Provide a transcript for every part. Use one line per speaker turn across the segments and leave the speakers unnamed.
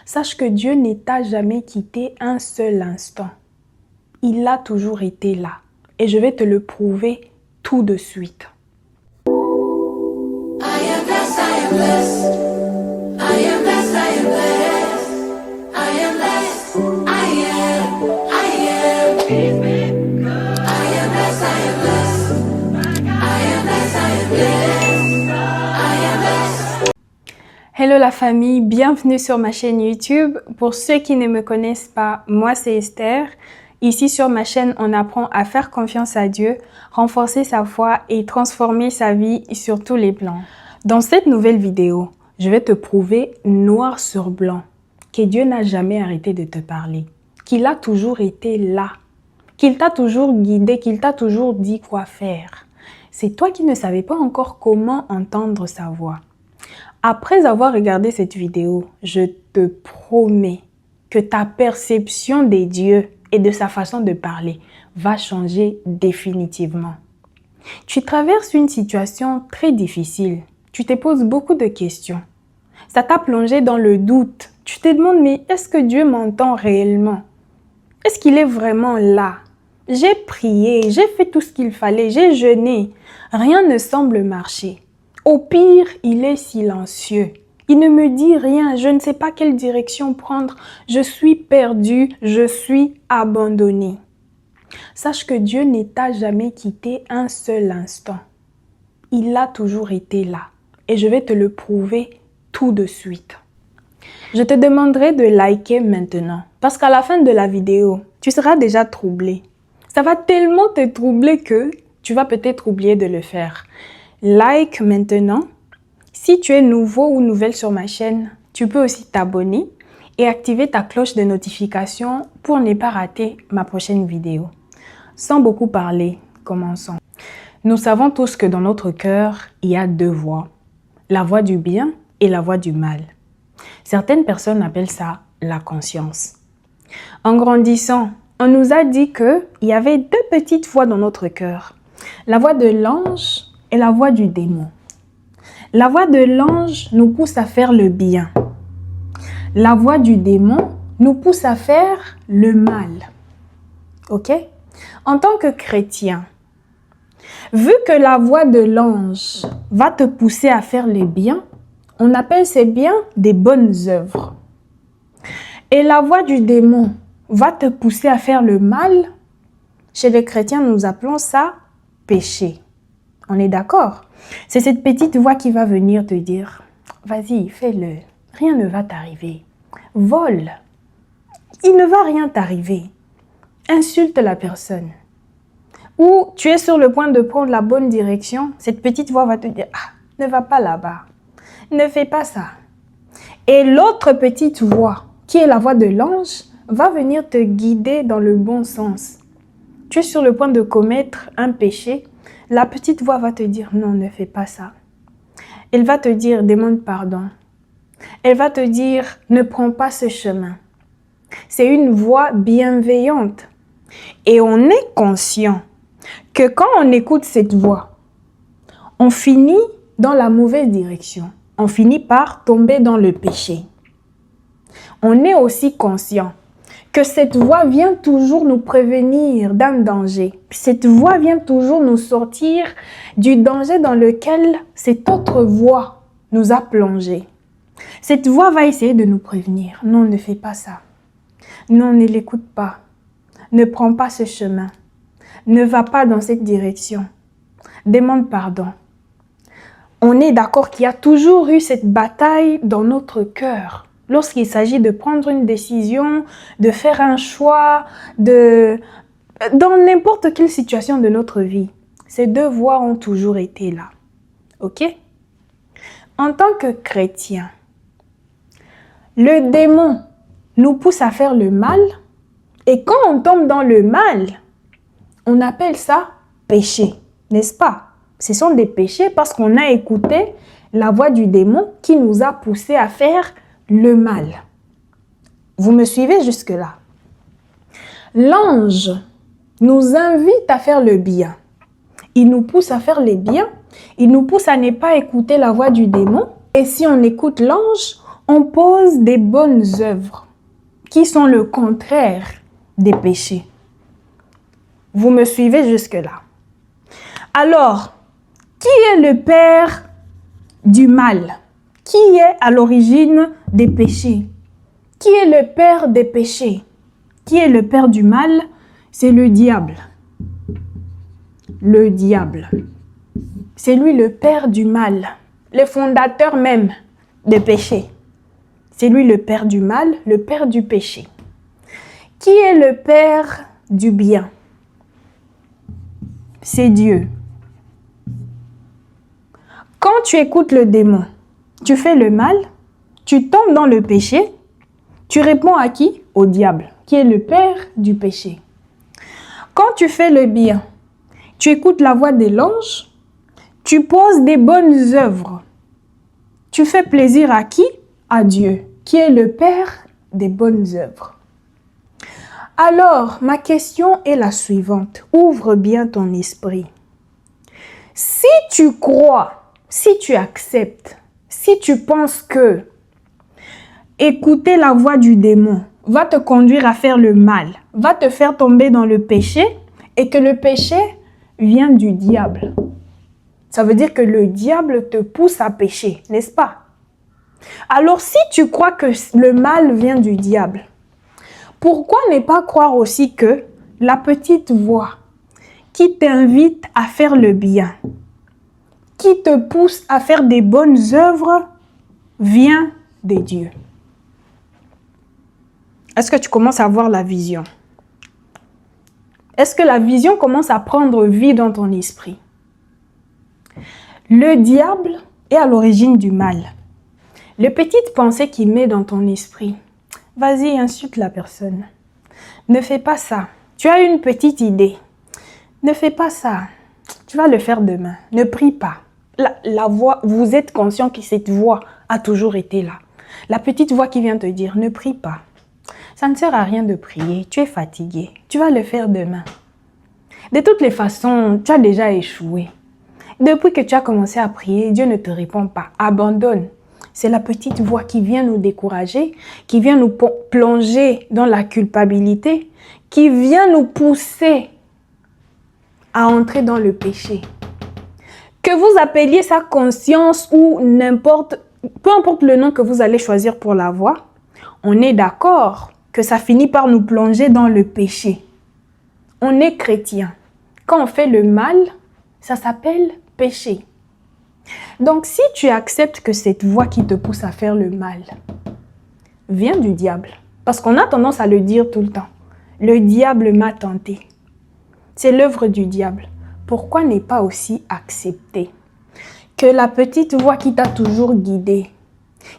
Sache que Dieu ne t'a jamais quitté un seul instant. Il a toujours été là. Et je vais te le prouver tout de suite.
I am blessed, I am blessed. I am blessed, I am blessed. I am blessed, I am blessed, I am blessed. I am blessed, I am blessed. I am blessed.
Hello la famille, bienvenue sur ma chaîne YouTube. Pour ceux qui ne me connaissent pas, moi c'est Esther. Ici sur ma chaîne, on apprend à faire confiance à Dieu, renforcer sa foi et transformer sa vie sur tous les plans. Dans cette nouvelle vidéo, je vais te prouver noir sur blanc que Dieu n'a jamais arrêté de te parler, qu'il a toujours été là, qu'il t'a toujours guidé, qu'il t'a toujours dit quoi faire. C'est toi qui ne savais pas encore comment entendre sa voix. Après avoir regardé cette vidéo, je te promets que ta perception des dieux et de sa façon de parler va changer définitivement. Tu traverses une situation très difficile. Tu te poses beaucoup de questions. Ça t'a plongé dans le doute. Tu te demandes, mais est-ce que Dieu m'entend réellement? Est-ce qu'il est vraiment là? J'ai prié, j'ai fait tout ce qu'il fallait, j'ai jeûné. Rien ne semble marcher. Au pire, il est silencieux. Il ne me dit rien, je ne sais pas quelle direction prendre. Je suis perdue, je suis abandonnée. Sache que Dieu ne t'a jamais quitté un seul instant. Il a toujours été là. Et je vais te le prouver tout de suite. Je te demanderai de liker maintenant. Parce qu'à la fin de la vidéo, tu seras déjà troublé. Ça va tellement te troubler que tu vas peut-être oublier de le faire. Like maintenant. Si tu es nouveau ou nouvelle sur ma chaîne, tu peux aussi t'abonner et activer ta cloche de notification pour ne pas rater ma prochaine vidéo. Sans beaucoup parler, commençons. Nous savons tous que dans notre cœur, il y a deux voix. La voix du bien et la voix du mal. Certaines personnes appellent ça la conscience. En grandissant, on nous a dit qu'il y avait deux petites voix dans notre cœur. La voix de l'ange et la voix du démon. La voix de l'ange nous pousse à faire le bien. La voix du démon nous pousse à faire le mal. Ok? En tant que chrétien, vu que la voix de l'ange va te pousser à faire les biens, on appelle ces biens des bonnes œuvres. Et la voix du démon va te pousser à faire le mal. Chez les chrétiens, nous appelons ça péché. On est d'accord? C'est cette petite voix qui va venir te dire, vas-y, fais-le, rien ne va t'arriver. Vole, il ne va rien t'arriver. Insulte la personne. Ou tu es sur le point de prendre la bonne direction, cette petite voix va te dire, ah, ne va pas là-bas, ne fais pas ça. Et l'autre petite voix, qui est la voix de l'ange, va venir te guider dans le bon sens. Tu es sur le point de commettre un péché, la petite voix va te dire non, ne fais pas ça. Elle va te dire demande pardon. Elle va te dire ne prends pas ce chemin. C'est une voix bienveillante. Et on est conscient que quand on écoute cette voix, on finit dans la mauvaise direction. On finit par tomber dans le péché. On est aussi conscient que cette voix vient toujours nous prévenir d'un danger. Cette voix vient toujours nous sortir du danger dans lequel cette autre voix nous a plongé. Cette voix va essayer de nous prévenir. Non, ne fais pas ça. Non, ne l'écoute pas. Ne prends pas ce chemin. Ne va pas dans cette direction. Demande pardon. On est d'accord qu'il y a toujours eu cette bataille dans notre cœur. Lorsqu'il s'agit de prendre une décision, de faire un choix, dans n'importe quelle situation de notre vie, ces deux voix ont toujours été là. Ok? En tant que chrétien, le démon nous pousse à faire le mal et quand on tombe dans le mal, on appelle ça péché, n'est-ce pas? Ce sont des péchés parce qu'on a écouté la voix du démon qui nous a poussé à faire le mal. Vous me suivez jusque-là? L'ange nous invite à faire le bien. Il nous pousse à faire les biens. Il nous pousse à ne pas écouter la voix du démon. Et si on écoute l'ange, On pose des bonnes œuvres qui sont le contraire des péchés. Vous me suivez jusque-là? Alors, qui est le père du mal? Qui est à l'origine des péchés? Qui est le père des péchés? Qui est le père du mal? C'est le diable. Le diable. C'est lui le père du mal, le fondateur même des péchés. C'est lui le père du mal, le père du péché. Qui est le père du bien? C'est Dieu. Quand tu écoutes le démon, tu fais le mal, tu tombes dans le péché, tu réponds à qui? Au diable, qui est le père du péché. Quand tu fais le bien, tu écoutes la voix de l'ange, tu poses des bonnes œuvres. Tu fais plaisir à qui? À Dieu, qui est le père des bonnes œuvres. Alors, ma question est la suivante. Ouvre bien ton esprit. Si tu crois, si tu acceptes, si tu penses que écouter la voix du démon va te conduire à faire le mal, va te faire tomber dans le péché et que le péché vient du diable, ça veut dire que le diable te pousse à pécher, n'est-ce pas? Alors, si tu crois que le mal vient du diable, pourquoi ne pas croire aussi que la petite voix qui t'invite à faire le bien, qui te pousse à faire des bonnes œuvres, vient de Dieu? Est-ce que tu commences à voir la vision? Est-ce que la vision commence à prendre vie dans ton esprit? Le diable est à l'origine du mal. Les petites pensées qu'il met dans ton esprit, vas-y, insulte la personne. Ne fais pas ça. Tu as une petite idée. Ne fais pas ça. Tu vas le faire demain. Ne prie pas. La voix, vous êtes conscient que cette voix a toujours été là. La petite voix qui vient te dire, ne prie pas. Ça ne sert à rien de prier. Tu es fatigué. Tu vas le faire demain. De toutes les façons, tu as déjà échoué. Depuis que tu as commencé à prier, Dieu ne te répond pas. Abandonne. C'est la petite voix qui vient nous décourager, qui vient nous plonger dans la culpabilité, qui vient nous pousser à entrer dans le péché. Que vous appeliez ça conscience ou peu importe le nom que vous allez choisir pour la voix, on est d'accord que ça finit par nous plonger dans le péché. On est chrétien. Quand on fait le mal, ça s'appelle péché. Donc, si tu acceptes que cette voix qui te pousse à faire le mal vient du diable, parce qu'on a tendance à le dire tout le temps, le diable m'a tenté. C'est l'œuvre du diable. Pourquoi ne pas aussi accepter que la petite voix qui t'a toujours guidé,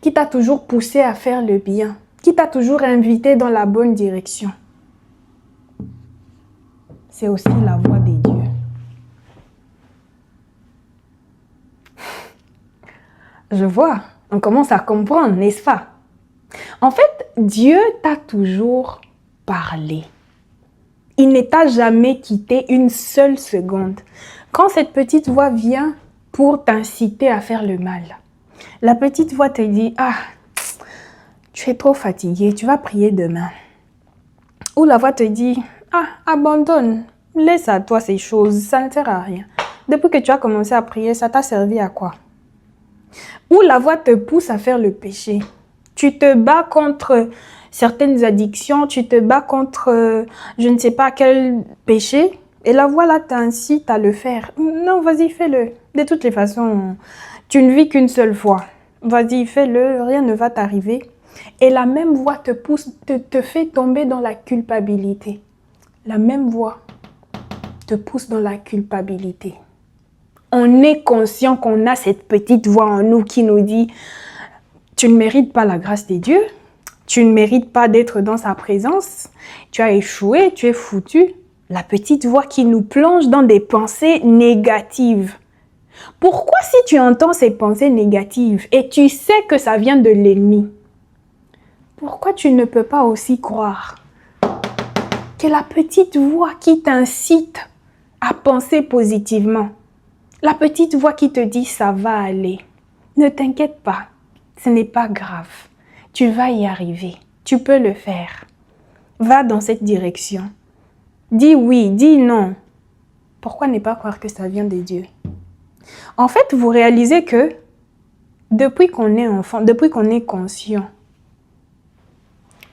qui t'a toujours poussé à faire le bien, qui t'a toujours invité dans la bonne direction, c'est aussi la voix des dieux. Je vois, on commence à comprendre, n'est-ce pas? En fait, Dieu t'a toujours parlé. Il ne t'a jamais quitté une seule seconde. Quand cette petite voix vient pour t'inciter à faire le mal, la petite voix te dit, ah, tu es trop fatigué, tu vas prier demain. Ou la voix te dit, ah, abandonne, laisse à toi ces choses, ça ne sert à rien. Depuis que tu as commencé à prier, ça t'a servi à quoi? Ou la voix te pousse à faire le péché. Tu te bats contre certaines addictions, tu te bats contre je ne sais pas quel péché, et la voix là t'incite à le faire. Non, vas-y, fais-le. De toutes les façons, tu ne vis qu'une seule fois. Vas-y, fais-le, rien ne va t'arriver. Et la même voix te pousse, te fait tomber dans la culpabilité. La même voix te pousse dans la culpabilité. On est conscient qu'on a cette petite voix en nous qui nous dit « Tu ne mérites pas la grâce de Dieu, tu ne mérites pas d'être dans sa présence, tu as échoué, tu es foutu. » La petite voix qui nous plonge dans des pensées négatives. Pourquoi si tu entends ces pensées négatives et tu sais que ça vient de l'ennemi, pourquoi tu ne peux pas aussi croire que la petite voix qui t'incite à penser positivement, la petite voix qui te dit « ça va aller », ne t'inquiète pas, ce n'est pas grave. Tu vas y arriver. Tu peux le faire. Va dans cette direction. Dis oui, dis non. Pourquoi ne pas croire que ça vient de Dieu? En fait, vous réalisez que depuis qu'on est enfant, depuis qu'on est conscient,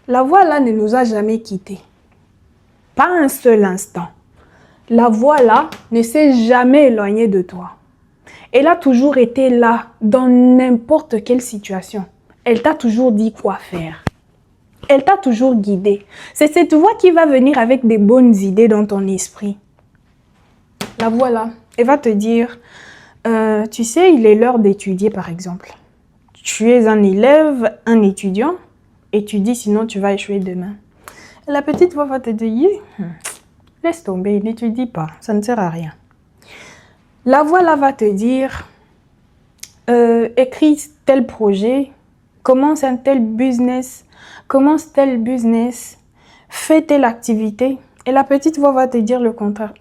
la voix là ne nous a jamais quittés. Pas un seul instant. La voix là ne s'est jamais éloignée de toi. Elle a toujours été là dans n'importe quelle situation. Elle t'a toujours dit quoi faire. Elle t'a toujours guidé. C'est cette voix qui va venir avec des bonnes idées dans ton esprit. La voix là, elle va te dire, tu sais, il est l'heure d'étudier par exemple. Tu es un élève, un étudiant, et tu dis sinon tu vas échouer demain. La petite voix va te dire, laisse tomber, n'étudie pas, ça ne sert à rien. La voix là va te dire, écris tel projet, commence un tel business, fais telle activité. Et la petite voix va te dire le contraire,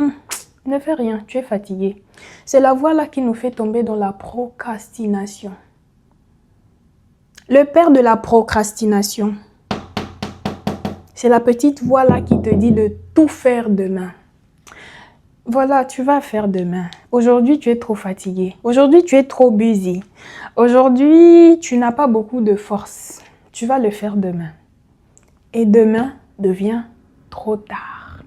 ne fais rien, tu es fatigué. C'est la voix là qui nous fait tomber dans la procrastination. Le père de la procrastination, c'est la petite voix là qui te dit de tout faire demain. Voilà, tu vas faire demain. Aujourd'hui, tu es trop fatigué. Aujourd'hui, tu es trop busy. Aujourd'hui, tu n'as pas beaucoup de force. Tu vas le faire demain. Et demain devient trop tard.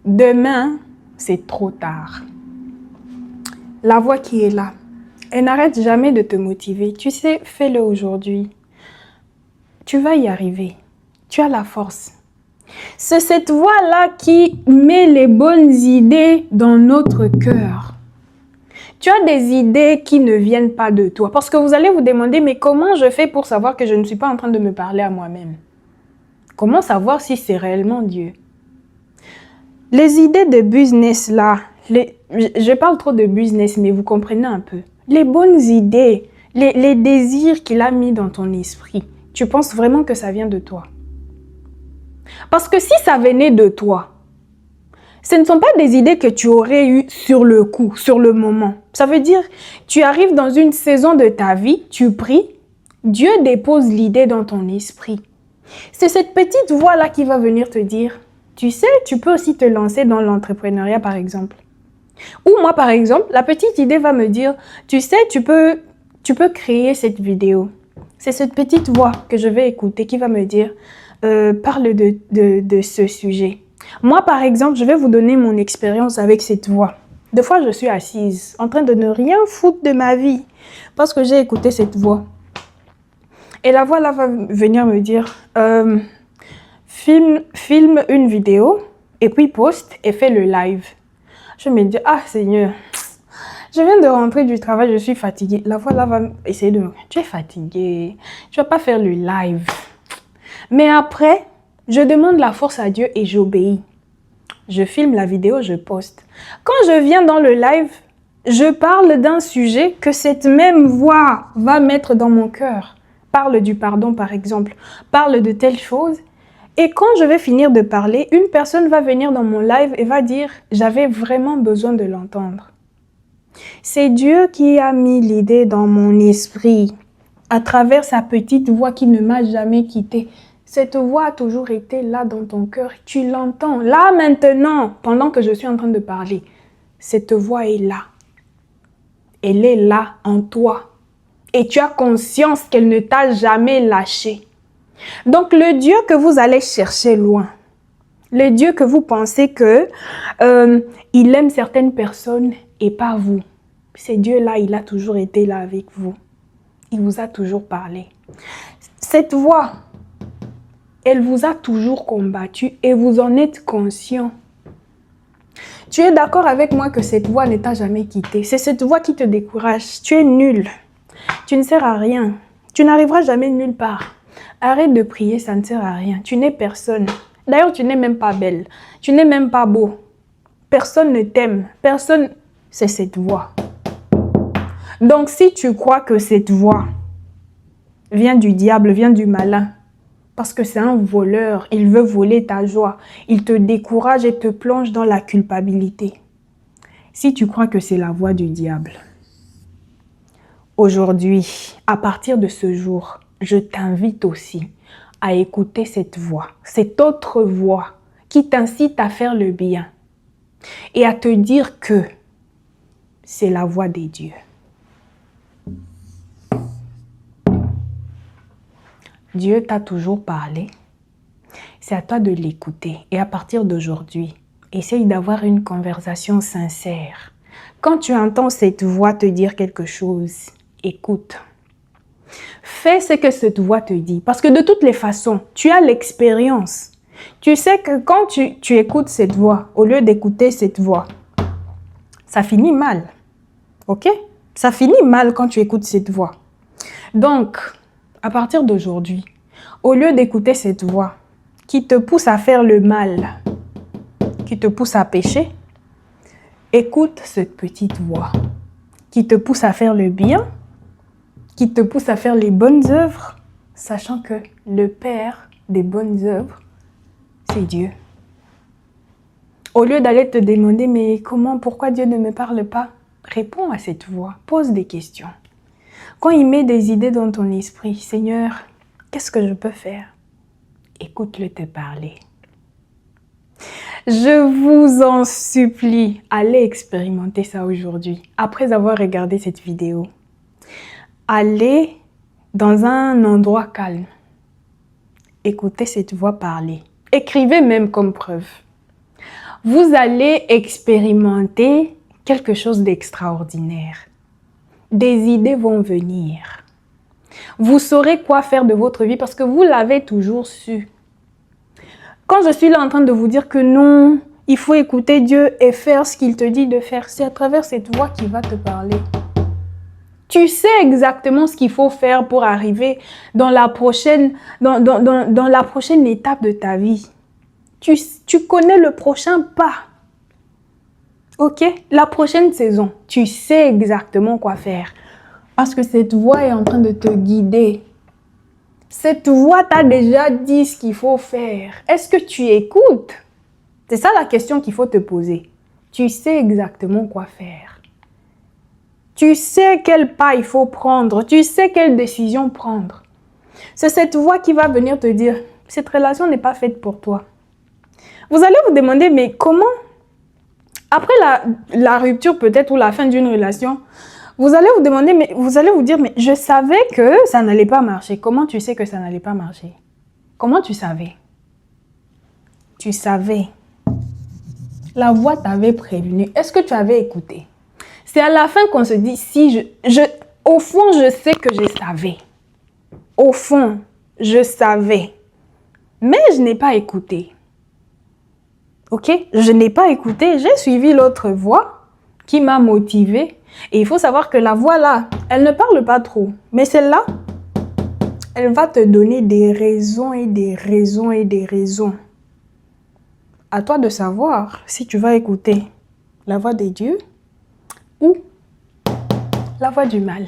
Demain, c'est trop tard. La voix qui est là, elle n'arrête jamais de te motiver. Tu sais, fais-le aujourd'hui. Tu vas y arriver. Tu as la force. C'est cette voix-là qui met les bonnes idées dans notre cœur. Tu as des idées qui ne viennent pas de toi. Parce que vous allez vous demander, mais comment je fais pour savoir que je ne suis pas en train de me parler à moi-même? Comment savoir si c'est réellement Dieu? Les idées de business là, je parle trop de business, mais vous comprenez un peu. Les bonnes idées, les désirs qu'il a mis dans ton esprit, tu penses vraiment que ça vient de toi? Parce que si ça venait de toi, ce ne sont pas des idées que tu aurais eues sur le coup, sur le moment. Ça veut dire, tu arrives dans une saison de ta vie, tu pries, Dieu dépose l'idée dans ton esprit. C'est cette petite voix-là qui va venir te dire, tu sais, tu peux aussi te lancer dans l'entrepreneuriat par exemple. Ou moi par exemple, la petite idée va me dire, tu sais, tu peux créer cette vidéo. C'est cette petite voix que je vais écouter qui va me dire, parle de ce sujet. Moi, par exemple, je vais vous donner mon expérience avec cette voix. Des fois, je suis assise, en train de ne rien foutre de ma vie, parce que j'ai écouté cette voix. Et la voix là va venir me dire, filme une vidéo, et puis poste et fais le live. Je me dis, ah Seigneur, je viens de rentrer du travail, je suis fatiguée. La voix là va essayer de me dire, tu es fatiguée, tu vas pas faire le live. Mais après, je demande la force à Dieu et j'obéis. Je filme la vidéo, je poste. Quand je viens dans le live, je parle d'un sujet que cette même voix va mettre dans mon cœur. Parle du pardon par exemple, parle de telle chose. Et quand je vais finir de parler, une personne va venir dans mon live et va dire « J'avais vraiment besoin de l'entendre ». C'est Dieu qui a mis l'idée dans mon esprit à travers sa petite voix qui ne m'a jamais quittée. Cette voix a toujours été là dans ton cœur. Tu l'entends là maintenant, pendant que je suis en train de parler. Cette voix est là. Elle est là en toi. Et tu as conscience qu'elle ne t'a jamais lâché. Donc le Dieu que vous allez chercher loin, le Dieu que vous pensez que il aime certaines personnes et pas vous. Ce Dieu-là, il a toujours été là avec vous. Il vous a toujours parlé. Cette voix, elle vous a toujours combattu et vous en êtes conscient. Tu es d'accord avec moi que cette voix ne t'a jamais quitté. C'est cette voix qui te décourage. Tu es nul. Tu ne sers à rien. Tu n'arriveras jamais nulle part. Arrête de prier, ça ne sert à rien. Tu n'es personne. D'ailleurs, tu n'es même pas belle. Tu n'es même pas beau. Personne ne t'aime. Personne... C'est cette voix. Donc, si tu crois que cette voix vient du diable, vient du malin, parce que c'est un voleur, il veut voler ta joie, il te décourage et te plonge dans la culpabilité. Si tu crois que c'est la voix du diable, aujourd'hui, à partir de ce jour, je t'invite aussi à écouter cette voix, cette autre voix qui t'incite à faire le bien et à te dire que c'est la voix des dieux. Dieu t'a toujours parlé. C'est à toi de l'écouter. Et à partir d'aujourd'hui, essaye d'avoir une conversation sincère. Quand tu entends cette voix te dire quelque chose, écoute. Fais ce que cette voix te dit. Parce que de toutes les façons, tu as l'expérience. Tu sais que quand tu écoutes cette voix, au lieu d'écouter cette voix, ça finit mal. Ok? Ça finit mal quand tu écoutes cette voix. Donc, à partir d'aujourd'hui, au lieu d'écouter cette voix qui te pousse à faire le mal, qui te pousse à pécher, écoute cette petite voix qui te pousse à faire le bien, qui te pousse à faire les bonnes œuvres, sachant que le Père des bonnes œuvres, c'est Dieu. Au lieu d'aller te demander, mais comment, pourquoi Dieu ne me parle pas? Réponds à cette voix, pose des questions. Quand il met des idées dans ton esprit, Seigneur, qu'est-ce que je peux faire? Écoute-le te parler. Je vous en supplie, allez expérimenter ça aujourd'hui, après avoir regardé cette vidéo. Allez dans un endroit calme. Écoutez cette voix parler. Écrivez même comme preuve. Vous allez expérimenter quelque chose d'extraordinaire. Des idées vont venir. Vous saurez quoi faire de votre vie parce que vous l'avez toujours su. Quand je suis là en train de vous dire que non, il faut écouter Dieu et faire ce qu'il te dit de faire, c'est à travers cette voix qui va te parler. Tu sais exactement ce qu'il faut faire pour arriver dans la prochaine étape de ta vie. Tu connais le prochain pas. Ok? La prochaine saison, tu sais exactement quoi faire. Parce que cette voix est en train de te guider. Cette voix t'a déjà dit ce qu'il faut faire. Est-ce que tu écoutes? C'est ça la question qu'il faut te poser. Tu sais exactement quoi faire. Tu sais quel pas il faut prendre. Tu sais quelle décision prendre. C'est cette voix qui va venir te dire, cette relation n'est pas faite pour toi. Vous allez vous demander, mais comment? Après la rupture peut-être ou la fin d'une relation, vous allez vous demander, mais vous allez vous dire, mais je savais que ça n'allait pas marcher. Comment tu sais que ça n'allait pas marcher? Comment tu savais? Tu savais. La voix t'avait prévenu. Est-ce que tu avais écouté? C'est à la fin qu'on se dit, si au fond, je sais que je savais. Au fond, je savais. Mais je n'ai pas écouté. Ok? Je n'ai pas écouté. J'ai suivi l'autre voix qui m'a motivée. Et il faut savoir que la voix là, elle ne parle pas trop. Mais celle-là, elle va te donner des raisons et des raisons et des raisons. À toi de savoir si tu vas écouter la voix des dieux ou la voix du mal.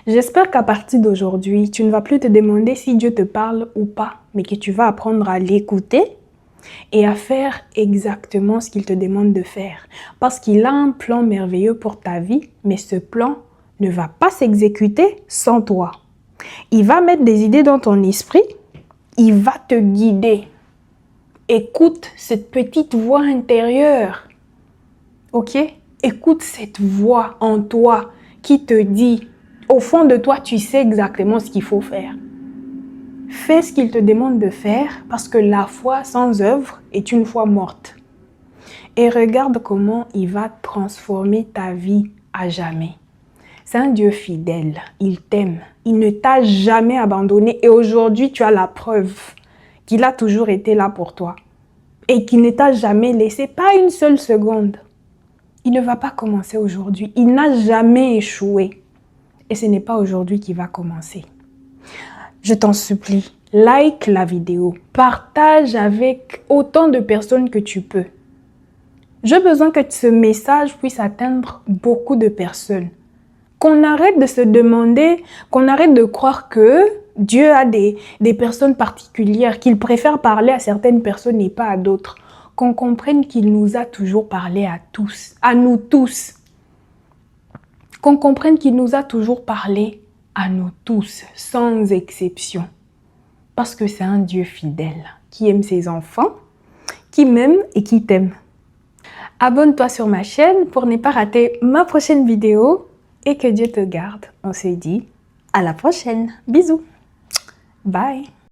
J'espère qu'à partir d'aujourd'hui, tu ne vas plus te demander si Dieu te parle ou pas, mais que tu vas apprendre à l'écouter et à faire exactement ce qu'il te demande de faire. Parce qu'il a un plan merveilleux pour ta vie, mais ce plan ne va pas s'exécuter sans toi. Il va mettre des idées dans ton esprit, il va te guider. Écoute cette petite voix intérieure. Ok? Écoute cette voix en toi qui te dit, au fond de toi, tu sais exactement ce qu'il faut faire. Fais ce qu'il te demande de faire parce que la foi sans œuvre est une foi morte. Et regarde comment il va transformer ta vie à jamais. C'est un Dieu fidèle, il t'aime, il ne t'a jamais abandonné et aujourd'hui tu as la preuve qu'il a toujours été là pour toi et qu'il ne t'a jamais laissé, pas une seule seconde. Il ne va pas commencer aujourd'hui, il n'a jamais échoué et ce n'est pas aujourd'hui qu'il va commencer. Je t'en supplie, like la vidéo, partage avec autant de personnes que tu peux. J'ai besoin que ce message puisse atteindre beaucoup de personnes. Qu'on arrête de se demander, qu'on arrête de croire que Dieu a des personnes particulières, qu'il préfère parler à certaines personnes et pas à d'autres. Qu'on comprenne qu'il nous a toujours parlé à tous, à nous tous. Qu'on comprenne qu'il nous a toujours parlé à nous tous, sans exception. Parce que c'est un Dieu fidèle qui aime ses enfants, qui m'aime et qui t'aime. Abonne-toi sur ma chaîne pour ne pas rater ma prochaine vidéo et que Dieu te garde. On se dit à la prochaine. Bisous. Bye.